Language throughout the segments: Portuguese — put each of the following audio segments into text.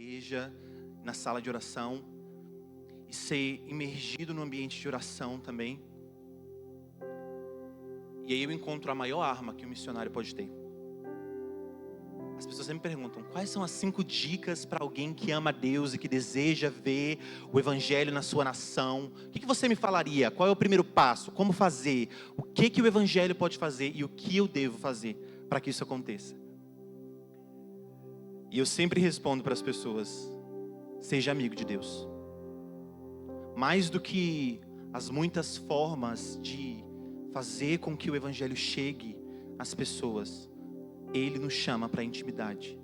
igreja, na sala de oração, e ser imergido no ambiente de oração também. E aí eu encontro a maior arma que um missionário pode ter. As pessoas sempre perguntam, quais são as 5 dicas para alguém que ama a Deus e que deseja ver o Evangelho na sua nação? O que você me falaria? Qual é o primeiro passo? Como fazer? O que o Evangelho pode fazer e o que eu devo fazer para que isso aconteça? E eu sempre respondo para as pessoas, seja amigo de Deus. Mais do que as muitas formas de fazer com que o Evangelho chegue às pessoas, Ele nos chama para a intimidade.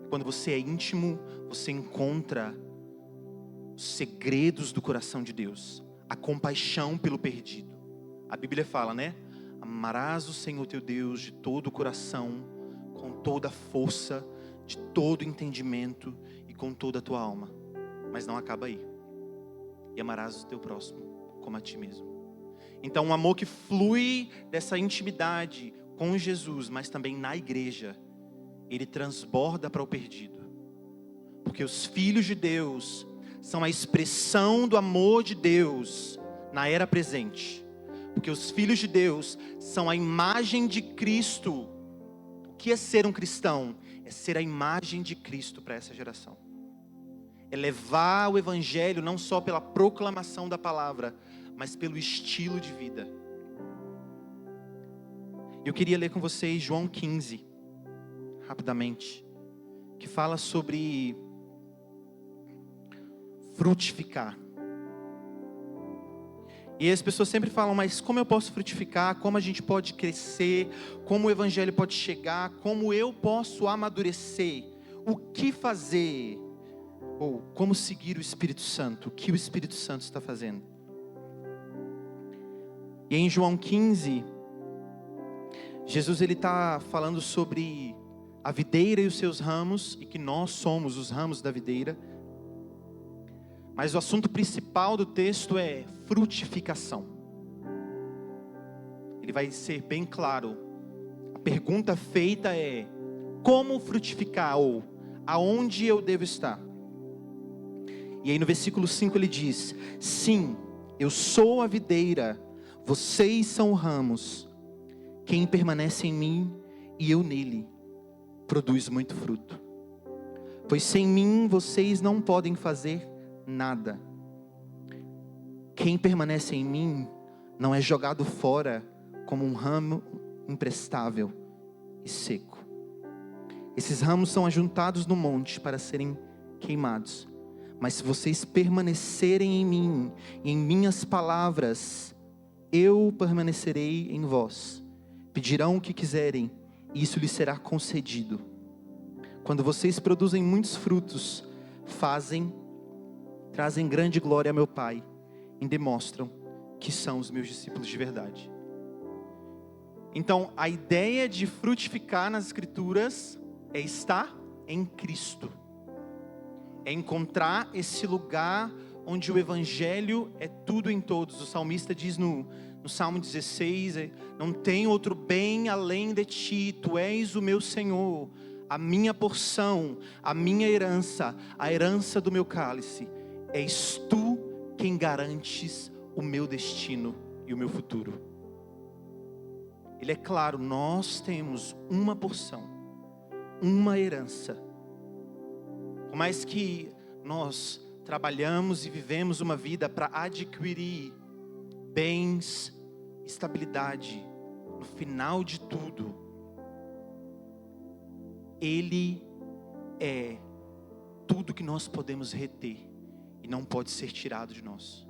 Quando você é íntimo, você encontra os segredos do coração de Deus, a compaixão pelo perdido. A Bíblia fala, né? Amarás o Senhor teu Deus de todo o coração, com toda a força, de todo o entendimento e com toda a tua alma. Mas não acaba aí. E amarás o teu próximo como a ti mesmo. Então um amor que flui dessa intimidade com Jesus, mas também na igreja, ele transborda para o perdido. Porque os filhos de Deus são a expressão do amor de Deus na era presente. Porque os filhos de Deus são a imagem de Cristo. O que é ser um cristão? É ser a imagem de Cristo para essa geração. É levar o Evangelho não só pela proclamação da palavra, mas pelo estilo de vida. Eu queria ler com vocês João 15, rapidamente, que fala sobre frutificar. E as pessoas sempre falam, mas como eu posso frutificar? Como a gente pode crescer? Como o Evangelho pode chegar? Como eu posso amadurecer? O que fazer? Ou como seguir o Espírito Santo? O que o Espírito Santo está fazendo? E em João 15, Jesus ele está falando sobre a videira e os seus ramos, e que nós somos os ramos da videira. Mas o assunto principal do texto é frutificação. Ele vai ser bem claro. A pergunta feita é: como frutificar? Ou aonde eu devo estar? E aí no versículo 5 ele diz: sim, eu sou a videira, vocês são ramos. Quem permanece em mim e eu nele, produz muito fruto. Pois sem mim vocês não podem fazer nada. Quem permanece em mim não é jogado fora como um ramo imprestável e seco. Esses ramos são ajuntados no monte para serem queimados. Mas se vocês permanecerem em mim e em minhas palavras, eu permanecerei em vós. Pedirão o que quiserem e isso lhes será concedido. Quando vocês produzem muitos frutos, trazem grande glória a meu Pai e demonstram que são os meus discípulos de verdade. Então, a ideia de frutificar nas Escrituras é estar em Cristo. É encontrar esse lugar onde o Evangelho é tudo em todos. O salmista diz no Salmo 16, não tem outro bem além de ti, tu és o meu Senhor, a minha porção, a minha herança, a herança do meu cálice. És tu quem garantes o meu destino e o meu futuro. Ele é claro, nós temos uma porção, uma herança. Por mais que nós trabalhamos e vivemos uma vida para adquirir bens, estabilidade, no final de tudo, Ele é tudo que nós podemos reter e não pode ser tirado de nós.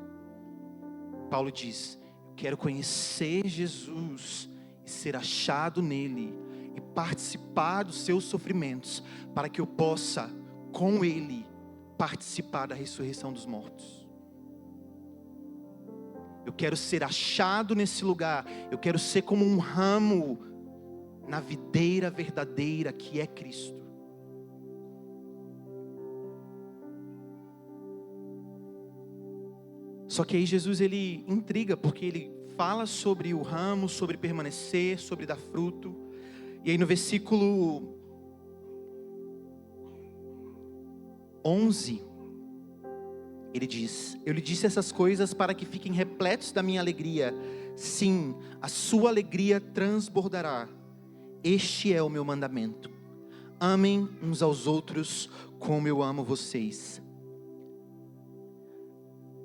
Paulo diz: eu quero conhecer Jesus e ser achado nele e participar dos seus sofrimentos, para que eu possa com Ele participar da ressurreição dos mortos. Eu quero ser achado nesse lugar. Eu quero ser como um ramo na videira verdadeira que é Cristo. Só que aí Jesus ele intriga, porque ele fala sobre o ramo, sobre permanecer, sobre dar fruto. E aí no versículo 11, ele diz: eu lhe disse essas coisas para que fiquem repletos da minha alegria. Sim, a sua alegria transbordará. Este é o meu mandamento: amem uns aos outros como eu amo vocês.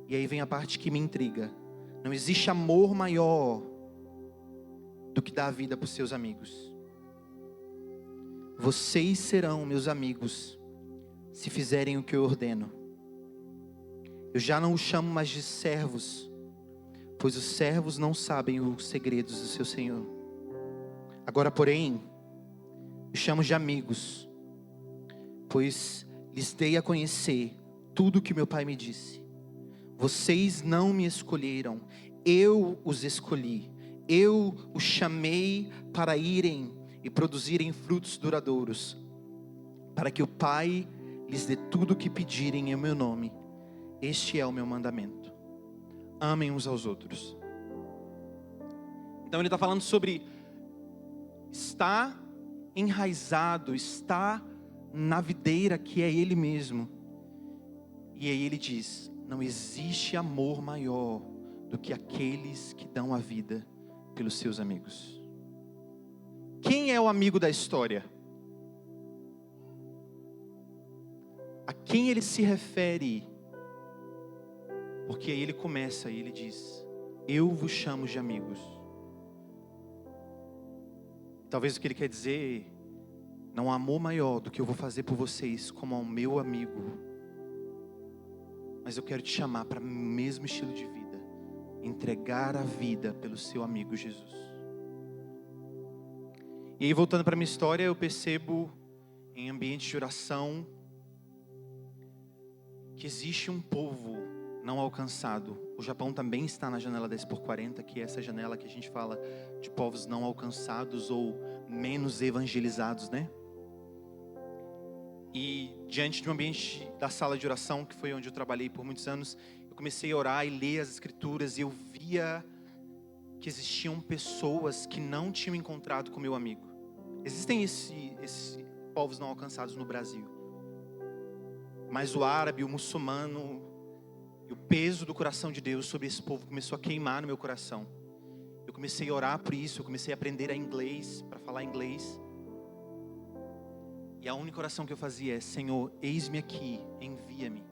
E aí vem a parte que me intriga. Não existe amor maior do que dar a vida para os seus amigos. Vocês serão meus amigos se fizerem o que eu ordeno. Eu já não os chamo mais de servos, pois os servos não sabem os segredos do seu Senhor. Agora, porém, os chamo de amigos, pois lhes dei a conhecer tudo o que meu Pai me disse. Vocês não me escolheram, eu os escolhi. Eu os chamei para irem e produzirem frutos duradouros, para que o Pai lhes dê tudo o que pedirem em meu nome. Este é o meu mandamento: amem uns aos outros. Então ele está falando sobre estar enraizado, estar na videira que é Ele mesmo. E aí ele diz: não existe amor maior do que aqueles que dão a vida pelos seus amigos. Quem é o amigo da história? A quem ele se refere? Porque aí ele começa e ele diz: eu vos chamo de amigos. Talvez o que ele quer dizer: não há amor maior do que eu vou fazer por vocês como ao meu amigo. Mas eu quero te chamar para o mesmo estilo de vida: entregar a vida pelo seu amigo Jesus. E aí, voltando para a minha história, eu percebo em ambiente de oração que existe um povo não alcançado. O Japão também está na janela 10x40, que é essa janela que a gente fala de povos não alcançados ou menos evangelizados, né? E diante de um ambiente da sala de oração, que foi onde eu trabalhei por muitos anos, eu comecei a orar e ler as escrituras, e eu via que existiam pessoas que não tinham encontrado com meu amigo. Existem esses povos não alcançados no Brasil, mas o árabe, o muçulmano, e o peso do coração de Deus sobre esse povo começou a queimar no meu coração. Eu comecei a orar por isso, eu comecei a aprender inglês, para falar inglês. E a única oração que eu fazia é: Senhor, eis-me aqui, envia-me.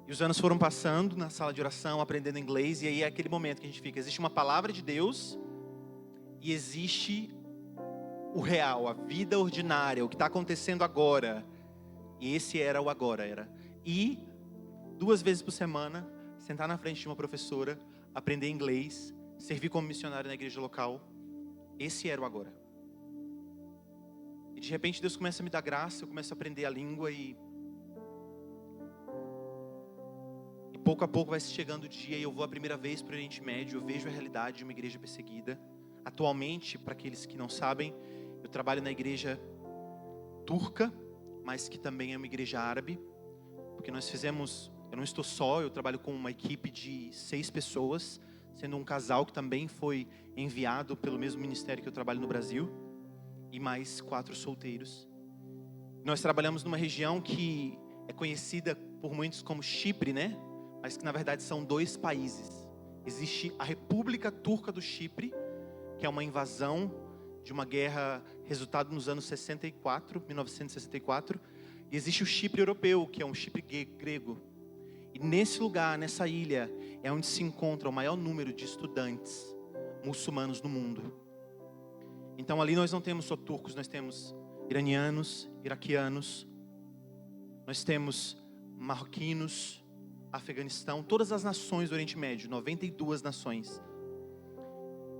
E os anos foram passando na sala de oração, aprendendo inglês, e aí é aquele momento que a gente fica: existe uma palavra de Deus, e existe o real, a vida ordinária, o que está acontecendo agora. E esse era o agora, era ir 2 vezes por semana, sentar na frente de uma professora, aprender inglês, servir como missionário na igreja local. Esse era o agora. E de repente Deus começa a me dar graça, eu começo a aprender a língua e pouco a pouco vai se chegando o dia e eu vou a primeira vez para o Oriente Médio, eu vejo a realidade de uma igreja perseguida. Atualmente, para aqueles que não sabem, eu trabalho na igreja turca, mas que também é uma igreja árabe, porque nós fizemos, eu não estou só, eu trabalho com uma equipe de 6 pessoas, sendo um casal que também foi enviado pelo mesmo ministério que eu trabalho no Brasil, e mais 4 solteiros. Nós trabalhamos numa região que é conhecida por muitos como Chipre, né? Mas que na verdade são 2 países. Existe a República Turca do Chipre, que é uma invasão de uma guerra resultado nos anos 1964, e existe o Chipre europeu, que é um Chipre grego. E nesse lugar, nessa ilha, é onde se encontra o maior número de estudantes muçulmanos no mundo. Então ali nós não temos só turcos, nós temos iranianos, iraquianos, nós temos marroquinos, Afeganistão, todas as nações do Oriente Médio, 92 nações.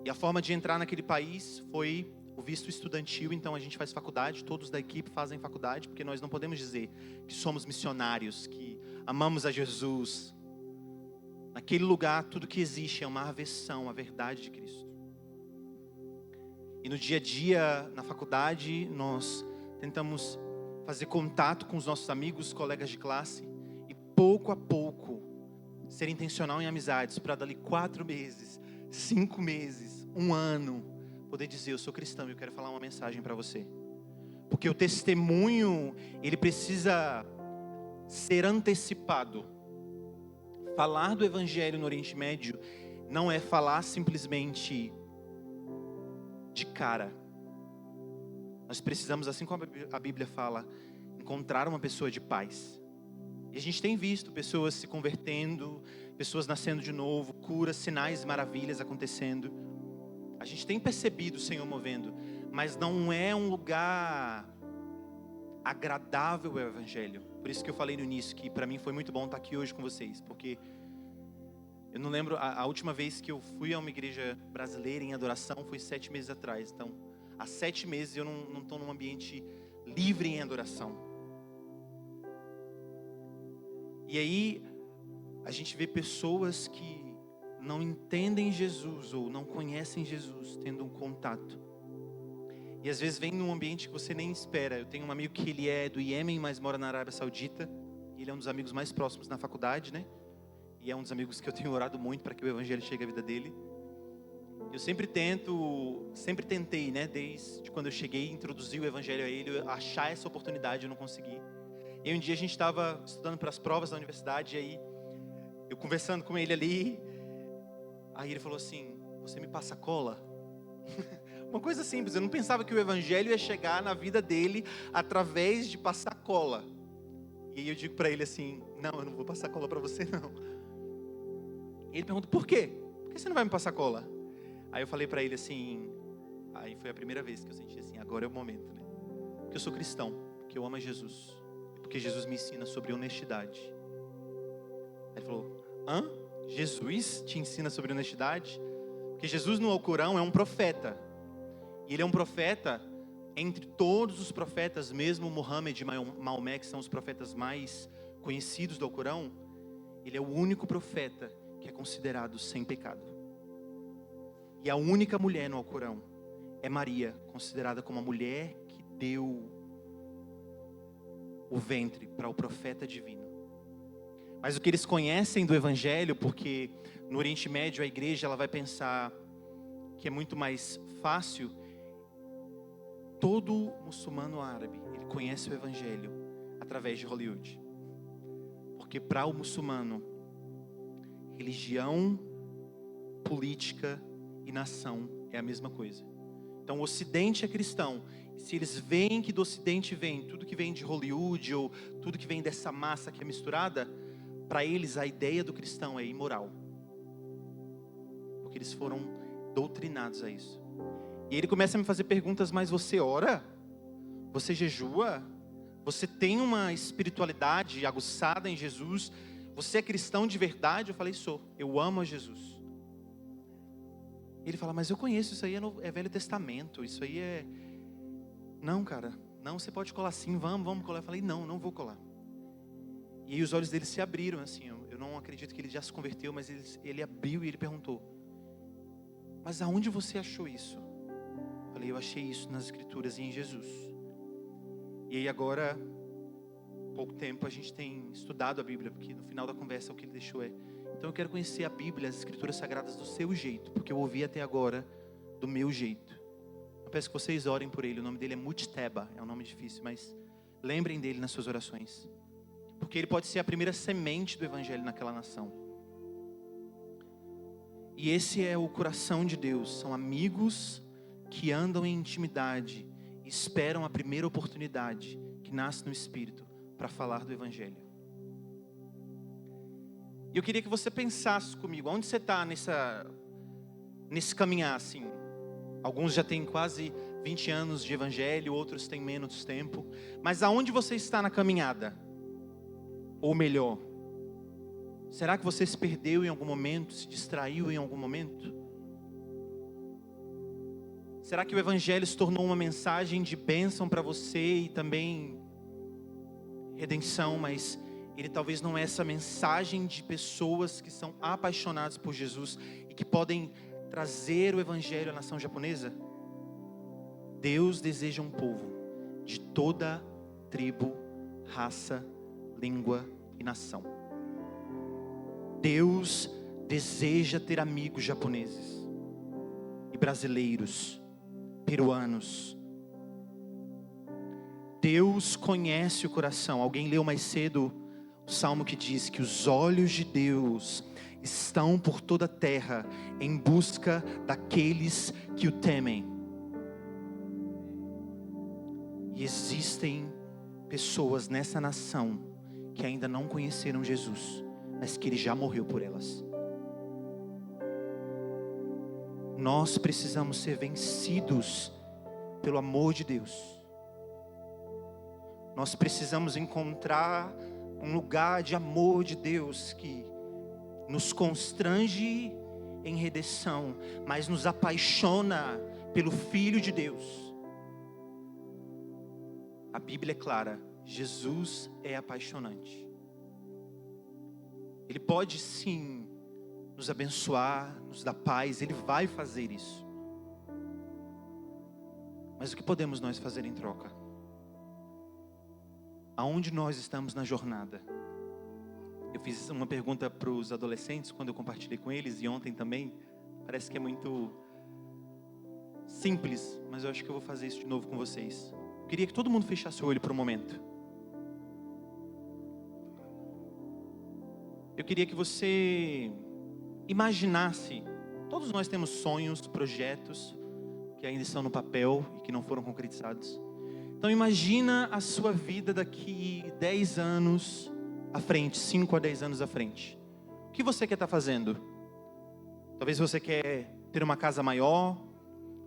E a forma de entrar naquele país foi o visto estudantil. Então a gente faz faculdade, todos da equipe fazem faculdade, porque nós não podemos dizer que somos missionários, que amamos a Jesus. Naquele lugar tudo que existe é uma aversão à verdade de Cristo. E no dia a dia, na faculdade, nós tentamos fazer contato com os nossos amigos, colegas de classe, e pouco a pouco ser intencional em amizades, para dali 4 meses, 5 meses, 1 ano, poder dizer: eu sou cristão e eu quero falar uma mensagem para você. Porque o testemunho, ele precisa ser antecipado. Falar do Evangelho no Oriente Médio não é falar simplesmente de cara. Nós precisamos, assim como a Bíblia fala, encontrar uma pessoa de paz. E a gente tem visto pessoas se convertendo, pessoas nascendo de novo, curas, sinais, maravilhas acontecendo. A gente tem percebido o Senhor movendo, mas não é um lugar agradável o Evangelho. Por isso que eu falei no início que para mim foi muito bom estar aqui hoje com vocês, porque eu não lembro, a última vez que eu fui a uma igreja brasileira em adoração foi 7 meses atrás. Então, há 7 meses eu não estou num ambiente livre em adoração. E aí, a gente vê pessoas que não entendem Jesus ou não conhecem Jesus, tendo um contato. E às vezes vem num ambiente que você nem espera. Eu tenho um amigo que ele é do Iêmen, mas mora na Arábia Saudita. Ele é um dos amigos mais próximos na faculdade, né? E é um dos amigos que eu tenho orado muito para que o Evangelho chegue à vida dele. Eu sempre tentei, né? Desde quando eu cheguei, introduzir o Evangelho a ele, achar essa oportunidade, eu não consegui. E um dia a gente estava estudando para as provas da universidade, e aí eu conversando com ele ali, aí ele falou assim: você me passa cola? Uma coisa simples, eu não pensava que o Evangelho ia chegar na vida dele através de passar cola. E aí eu digo para ele assim: não, eu não vou passar cola para você não. E ele pergunta: por quê? Por que você não vai me passar cola? Aí eu falei para ele assim, aí foi a primeira vez que eu senti assim, agora é o momento, né? Porque eu sou cristão, porque eu amo Jesus, porque Jesus me ensina sobre honestidade. Aí ele falou: hã? Jesus te ensina sobre honestidade? Porque Jesus no Alcorão é um profeta. E ele é um profeta entre todos os profetas, mesmo Muhammad e Maomé, que são os profetas mais conhecidos do Alcorão. Ele é o único profeta que é considerado sem pecado. E a única mulher no Alcorão é Maria, considerada como a mulher que deu o ventre para o profeta divino. Mas o que eles conhecem do Evangelho, porque no Oriente Médio a igreja ela vai pensar que é muito mais fácil. Todo muçulmano árabe, ele conhece o Evangelho através de Hollywood. Porque para o muçulmano, religião, política e nação é a mesma coisa. Então o Ocidente é cristão. Se eles veem que do Ocidente vem tudo que vem de Hollywood ou tudo que vem dessa massa que é misturada, para eles a ideia do cristão é imoral. Porque eles foram doutrinados a isso. E ele começa a me fazer perguntas: mas você ora? Você jejua? Você tem uma espiritualidade aguçada em Jesus? Você é cristão de verdade? Eu falei: sou, eu amo a Jesus. Ele fala: mas eu conheço, isso aí é Velho Testamento, isso aí é... Não, cara, não, você pode colar sim, vamos colar. Eu falei: não vou colar. E aí os olhos dele se abriram, assim, eu não acredito que ele já se converteu, mas ele abriu e ele perguntou: mas aonde você achou isso? Eu falei: eu achei isso nas Escrituras e em Jesus. E aí agora, pouco tempo, a gente tem estudado a Bíblia, porque no final da conversa o que ele deixou é: então eu quero conhecer a Bíblia, as Escrituras Sagradas do seu jeito, porque eu ouvi até agora do meu jeito. Eu peço que vocês orem por ele. O nome dele é Mujteba, é um nome difícil, mas lembrem dele nas suas orações, porque ele pode ser a primeira semente do Evangelho naquela nação. E esse é o coração de Deus, são amigos que andam em intimidade e esperam a primeira oportunidade que nasce no Espírito para falar do Evangelho. E eu queria que você pensasse comigo, onde você está nesse caminhar assim? Alguns já têm quase 20 anos de Evangelho, outros têm menos tempo. Mas aonde você está na caminhada? Ou melhor, será que você se perdeu em algum momento, se distraiu em algum momento? Será que o Evangelho se tornou uma mensagem de bênção para você e também redenção, mas ele talvez não é essa mensagem de pessoas que são apaixonadas por Jesus e que podem trazer o Evangelho à nação japonesa? Deus deseja um povo de toda tribo, raça, língua e nação. Deus deseja ter amigos japoneses e brasileiros, peruanos. Deus conhece o coração. Alguém leu mais cedo o salmo que diz que os olhos de Deus estão por toda a terra em busca daqueles que o temem. E existem pessoas nessa nação que ainda não conheceram Jesus, mas que Ele já morreu por elas. Nós precisamos ser vencidos pelo amor de Deus. Nós precisamos encontrar um lugar de amor de Deus que nos constrange em redenção, mas nos apaixona pelo Filho de Deus. A Bíblia é clara, Jesus é apaixonante. Ele pode sim nos abençoar, nos dar paz, Ele vai fazer isso. Mas o que podemos nós fazer em troca? Aonde nós estamos na jornada? Eu fiz uma pergunta para os adolescentes quando eu compartilhei com eles, e ontem também. Parece que é muito simples, mas eu acho que eu vou fazer isso de novo com vocês. Eu queria que todo mundo fechasse o olho por um momento. Eu queria que você imaginasse, todos nós temos sonhos, projetos que ainda estão no papel e que não foram concretizados. Então imagina a sua vida daqui 10 anos à frente, 5 a 10 anos à frente. O que você quer estar fazendo? Talvez você quer ter uma casa maior,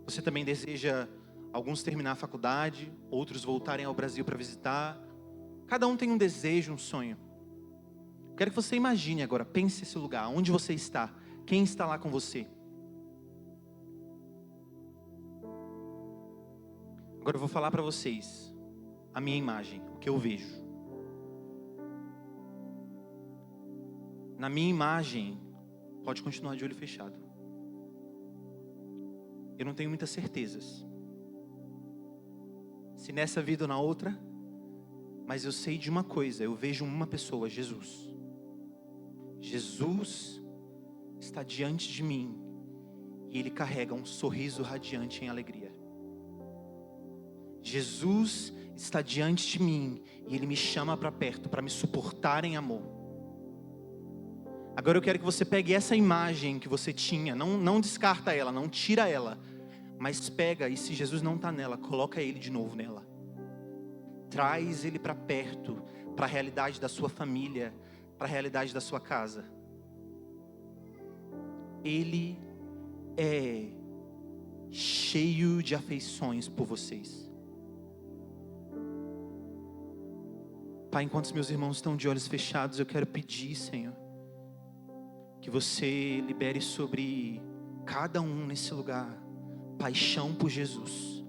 você também deseja alguns terminar a faculdade, outros voltarem ao Brasil para visitar. Cada um tem um desejo, um sonho. Quero que você imagine agora, pense esse lugar, onde você está, quem está lá com você. Agora eu vou falar para vocês a minha imagem, o que eu vejo. Na minha imagem, pode continuar de olho fechado. Eu não tenho muitas certezas, se nessa vida ou na outra, mas eu sei de uma coisa, eu vejo uma pessoa, Jesus. Jesus está diante de mim e Ele carrega um sorriso radiante em alegria. Jesus está diante de mim e Ele me chama para perto para me suportar em amor. Agora eu quero que você pegue essa imagem que você tinha, não descarta ela, não tira ela, mas pega, e se Jesus não está nela, coloca Ele de novo nela. Traz Ele para perto, para a realidade da sua família, para a realidade da sua casa. Ele é cheio de afeições por vocês. Pai, enquanto os meus irmãos estão de olhos fechados, eu quero pedir, Senhor, que você libere sobre cada um nesse lugar paixão por Jesus.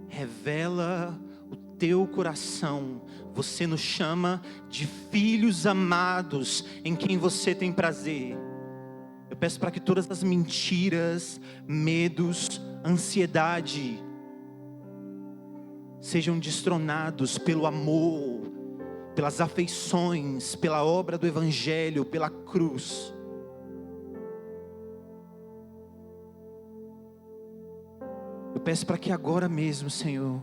Revela o teu coração. Você nos chama de filhos amados em quem você tem prazer. Eu peço para que todas as mentiras, medos, ansiedade sejam destronados pelo amor, pelas afeições, pela obra do Evangelho, pela cruz. Eu peço para que agora mesmo, Senhor,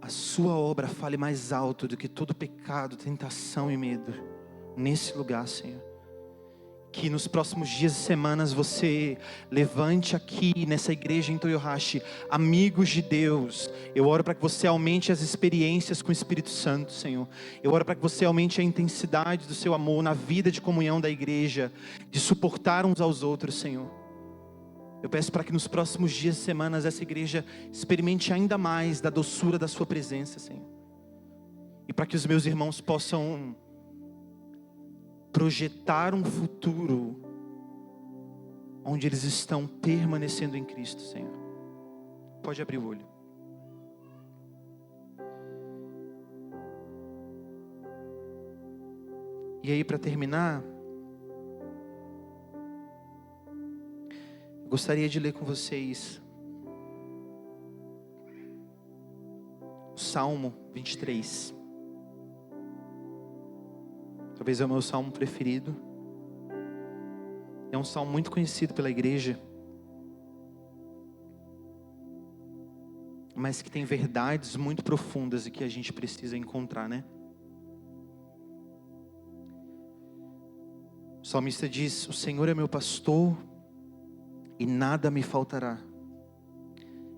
a sua obra fale mais alto do que todo pecado, tentação e medo nesse lugar, Senhor. Que nos próximos dias e semanas você levante aqui nessa igreja em Toyohashi amigos de Deus. Eu oro para que você aumente as experiências com o Espírito Santo, Senhor. Eu oro para que você aumente a intensidade do seu amor na vida de comunhão da igreja, de suportar uns aos outros, Senhor. Eu peço para que nos próximos dias e semanas essa igreja experimente ainda mais da doçura da sua presença, Senhor. E para que os meus irmãos possam projetar um futuro onde eles estão permanecendo em Cristo, Senhor. Pode abrir o olho. E aí, para terminar, eu gostaria de ler com vocês o Salmo 23. Talvez é o meu salmo preferido. É um salmo muito conhecido pela igreja. mas que tem verdades muito profundas e que a gente precisa encontrar, né? O salmista diz: o Senhor é meu pastor e nada me faltará.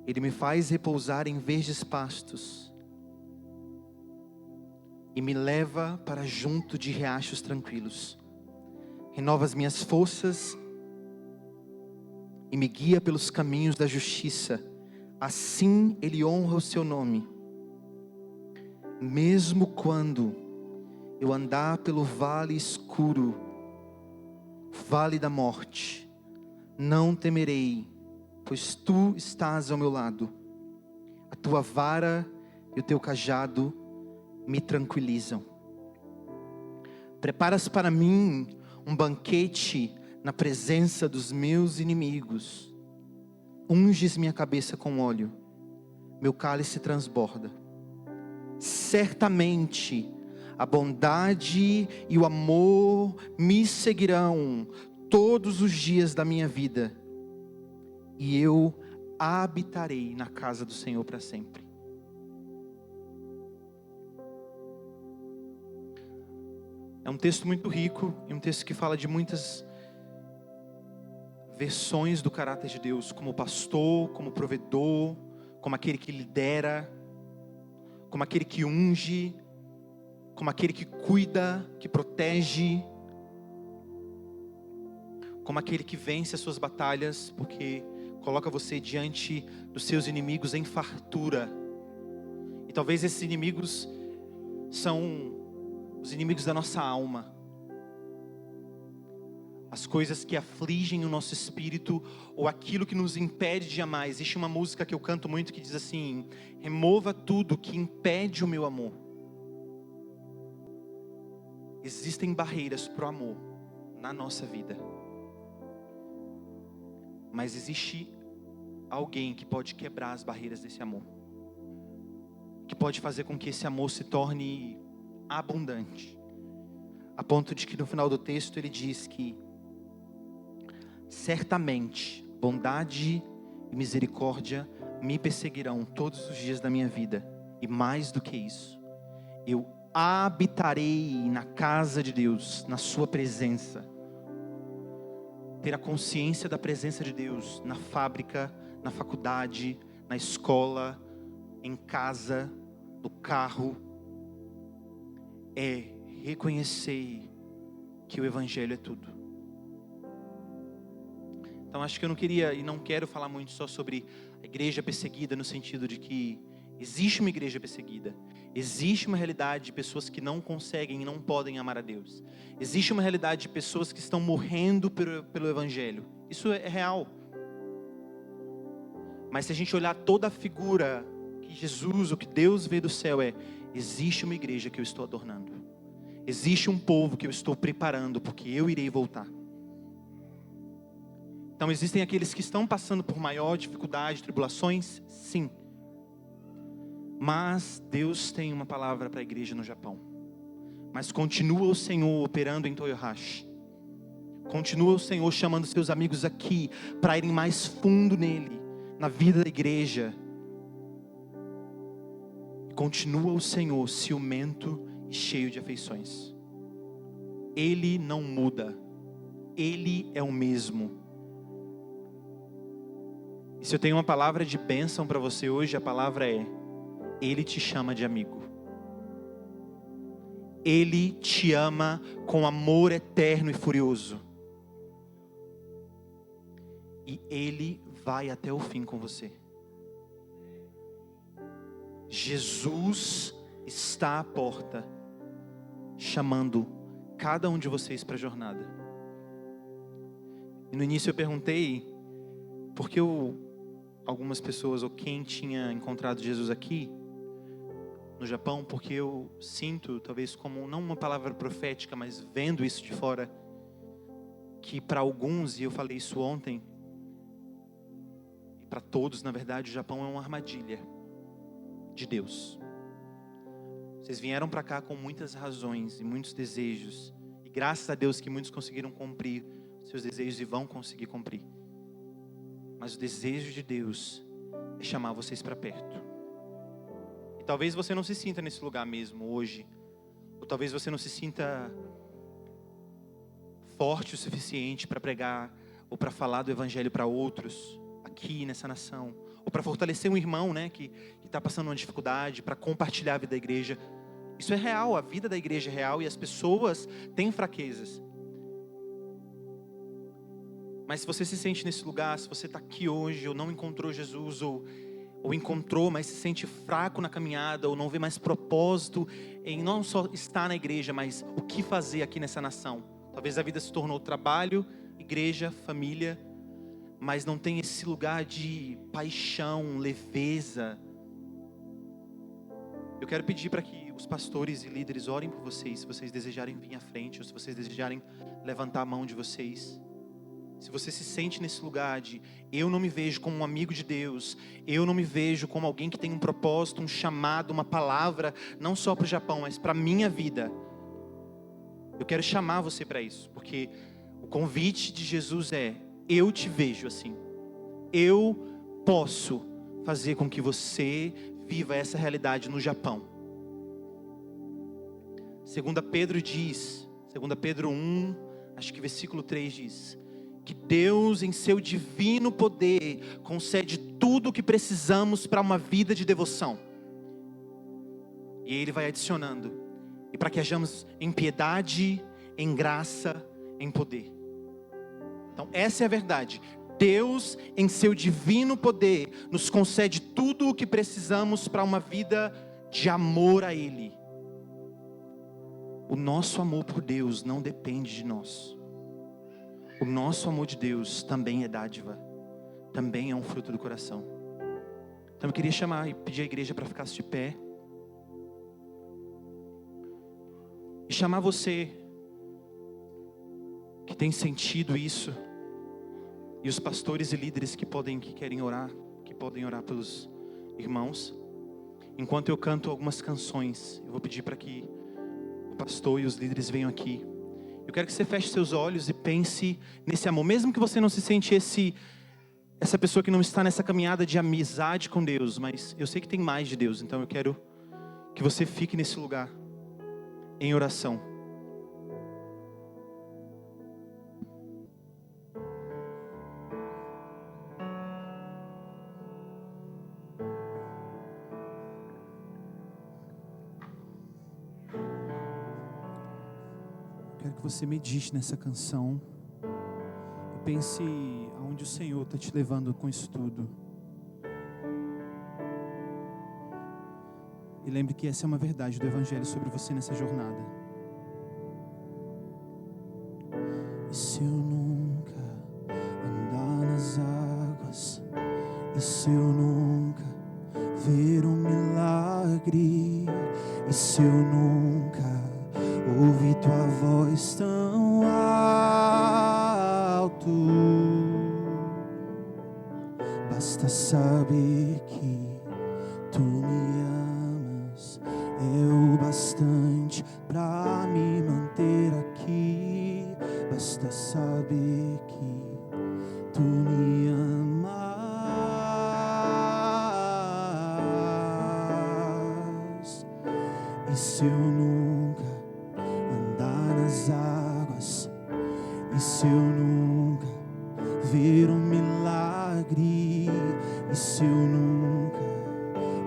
Ele me faz repousar em verdes pastos e me leva para junto de riachos tranquilos. Renova as minhas forças e me guia pelos caminhos da justiça. Assim Ele honra o seu nome. Mesmo quando eu andar pelo vale escuro, vale da morte, não temerei, pois tu estás ao meu lado. A tua vara e o teu cajado me tranquilizam. Preparas para mim um banquete na presença dos meus inimigos. Unges minha cabeça com óleo, meu cálice transborda. Certamente a bondade e o amor me seguirão todos os dias da minha vida, e eu habitarei na casa do Senhor para sempre. É um texto muito rico, e um texto que fala de muitas versões do caráter de Deus, como pastor, como provedor, como aquele que lidera, como aquele que unge, como aquele que cuida, que protege, como aquele que vence as suas batalhas, porque coloca você diante dos seus inimigos em fartura. E talvez esses inimigos são os inimigos da nossa alma, as coisas que afligem o nosso espírito, ou aquilo que nos impede de amar. Existe uma música que eu canto muito que diz assim: remova tudo que impede o meu amor. Existem barreiras para o amor na nossa vida, mas existe alguém que pode quebrar as barreiras desse amor, que pode fazer com que esse amor se torne abundante, a ponto de que no final do texto ele diz que certamente bondade e misericórdia me perseguirão todos os dias da minha vida, e mais do que isso, eu habitarei na casa de Deus, na sua presença. Ter a consciência da presença de Deus na fábrica, na faculdade, na escola, em casa, no carro, é reconhecer que o Evangelho é tudo. Então acho que eu não queria e não quero falar muito só sobre a igreja perseguida, no sentido de que existe uma igreja perseguida, existe uma realidade de pessoas que não conseguem e não podem amar a Deus, existe uma realidade de pessoas que estão morrendo pelo Evangelho, isso é real. Mas se a gente olhar toda a figura que Jesus, o que Deus vê do céu, existe uma igreja que eu estou adornando, existe um povo que eu estou preparando, porque eu irei voltar. Então existem aqueles que estão passando por maior dificuldade, tribulações, sim. Mas Deus tem uma palavra para a igreja no Japão. Mas continua o Senhor operando em Toyohashi. Continua o Senhor chamando seus amigos aqui para irem mais fundo nele, na vida da igreja. Continua o Senhor ciumento e cheio de afeições. Ele não muda. Ele é o mesmo. E se eu tenho uma palavra de bênção para você hoje, a palavra é: Ele te chama de amigo. Ele te ama com amor eterno e furioso. E Ele vai até o fim com você. Jesus está à porta, chamando cada um de vocês para a jornada. E no início eu perguntei, porque algumas pessoas, ou quem tinha encontrado Jesus aqui no Japão, porque eu sinto, talvez como não uma palavra profética, mas vendo isso de fora, que para alguns, e eu falei isso ontem, e para todos, na verdade, o Japão é uma armadilha de Deus. Vocês vieram para cá com muitas razões e muitos desejos, e graças a Deus que muitos conseguiram cumprir seus desejos e vão conseguir cumprir. Mas o desejo de Deus é chamar vocês para perto. talvez você não se sinta nesse lugar mesmo hoje. Ou talvez você não se sinta forte o suficiente para pregar ou para falar do evangelho para outros aqui nessa nação. Ou para fortalecer um irmão, né, que está passando uma dificuldade, para compartilhar a vida da igreja. Isso é real, a vida da igreja é real e as pessoas têm fraquezas. Mas se você se sente nesse lugar, se você está aqui hoje ou não encontrou Jesus, ou encontrou, mas se sente fraco na caminhada, ou não vê mais propósito em não só estar na igreja, mas o que fazer aqui nessa nação. Talvez a vida se tornou trabalho, igreja, família, mas não tem esse lugar de paixão, leveza. Eu quero pedir para que os pastores e líderes orem por vocês, se vocês desejarem vir à frente, ou se vocês desejarem levantar a mão de vocês. Se você se sente nesse lugar de, eu não me vejo como um amigo de Deus, eu não me vejo como alguém que tem um propósito, um chamado, uma palavra, não só para o Japão, mas para a minha vida. Eu quero chamar você para isso, porque o convite de Jesus é, eu te vejo assim. Eu posso fazer com que você viva essa realidade no Japão. 2 Pedro diz, 2 Pedro 1, acho que versículo 3 diz, que Deus em seu divino poder concede tudo o que precisamos para uma vida de devoção. E Ele vai adicionando. E para que hajamos em piedade, em graça, em poder. Então essa é a verdade. Deus em seu divino poder nos concede tudo o que precisamos para uma vida de amor a Ele. O nosso amor por Deus não depende de nós. O nosso amor de Deus também é dádiva, também é um fruto do coração. Então eu queria chamar e pedir à igreja para ficar de pé. E chamar você que tem sentido isso. E os pastores e líderes que querem orar, que podem orar pelos irmãos. Enquanto eu canto algumas canções, eu vou pedir para que o pastor e os líderes venham aqui. Eu quero que você feche seus olhos e pense nesse amor. Mesmo que você não se sente essa pessoa que não está nessa caminhada de amizade com Deus. Mas eu sei que tem mais de Deus. Então eu quero que você fique nesse lugar, em oração. Quero que você medite nessa canção e pense aonde o Senhor está te levando com isso tudo. E lembre que essa é uma verdade do Evangelho sobre você nessa jornada. E se eu nunca andar nas águas, e se eu nunca ver um milagre, e se eu nunca ouvi tua voz tão alto, basta saber que tu me amas, é o bastante pra me manter aqui. Basta saber que tu me amas. E se eu nunca andar nas águas, e se eu nunca ver um milagre, e se eu nunca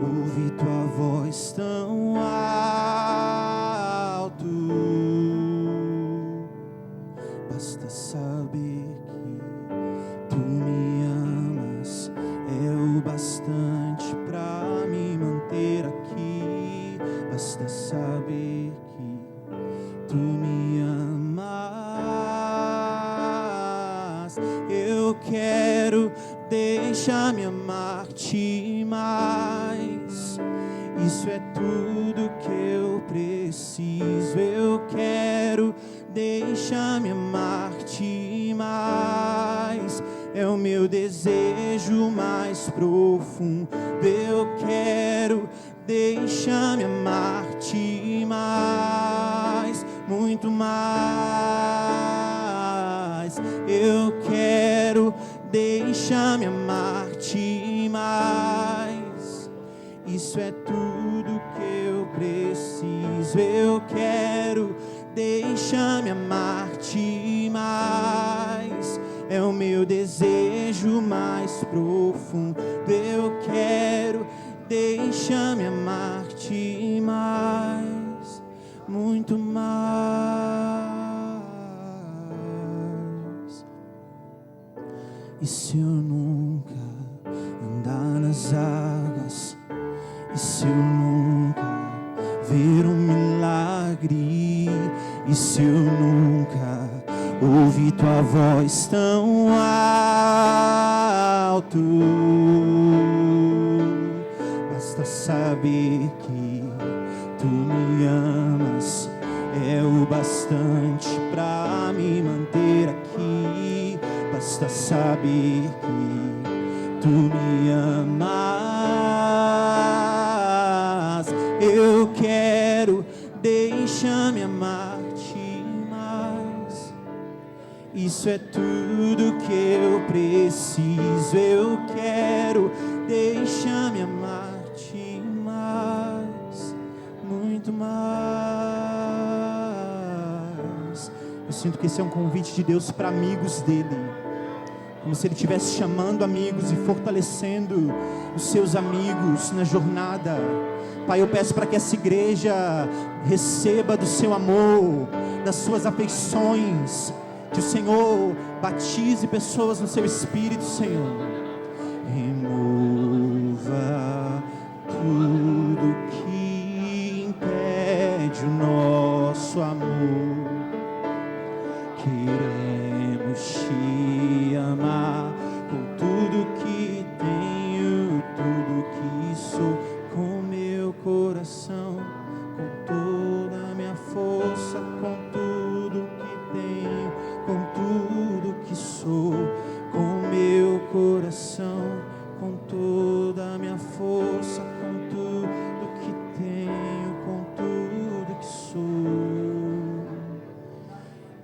ouvir tua voz tão alto, basta saber que tu me amas, é o bastante pra me manter aqui. Basta saber que tu me amas. Eu quero deixar-me amar-te mais. Isso é tudo que eu preciso. Eu quero deixar-me amar-te mais. É o meu desejo mais profundo. Eu quero deixar-me amar-te mais, muito mais. Eu quero deixar-me amar-te mais. Isso é tudo eu quero, deixa-me amar-te mais. É o meu desejo mais profundo, eu quero, deixa-me amar-te mais, muito mais. E se eu nunca andar nas águas, e se eu nunca ver um milagre, e se eu nunca ouvir tua voz tão alto, basta saber que tu me amas, é o bastante pra me manter aqui. Basta saber que tu me amas. Eu quero, deixa-me amar-te mais. Isso é tudo que eu preciso. Eu quero, deixa-me amar-te mais, muito mais. Eu sinto que esse é um convite de Deus para amigos dele, como se ele estivesse chamando amigos e fortalecendo os seus amigos na jornada. Pai, eu peço para que essa igreja receba do seu amor, das suas afeições, que o Senhor batize pessoas no seu Espírito, Senhor. Remova tudo que impede o nosso amor. Queremos te amar com tudo que tenho, tudo que sou, com meu coração, com toda a minha força, com tudo que tenho, com tudo que sou, com meu coração, com toda a minha força, com tudo que tenho, com tudo que sou.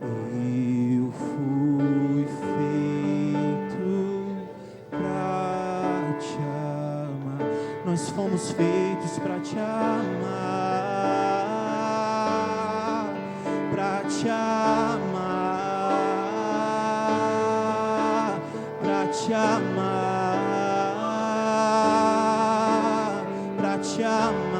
Eu fui feito pra te amar. Nós fomos feitos pra te amar, pra te amar, pra te amar, pra te amar.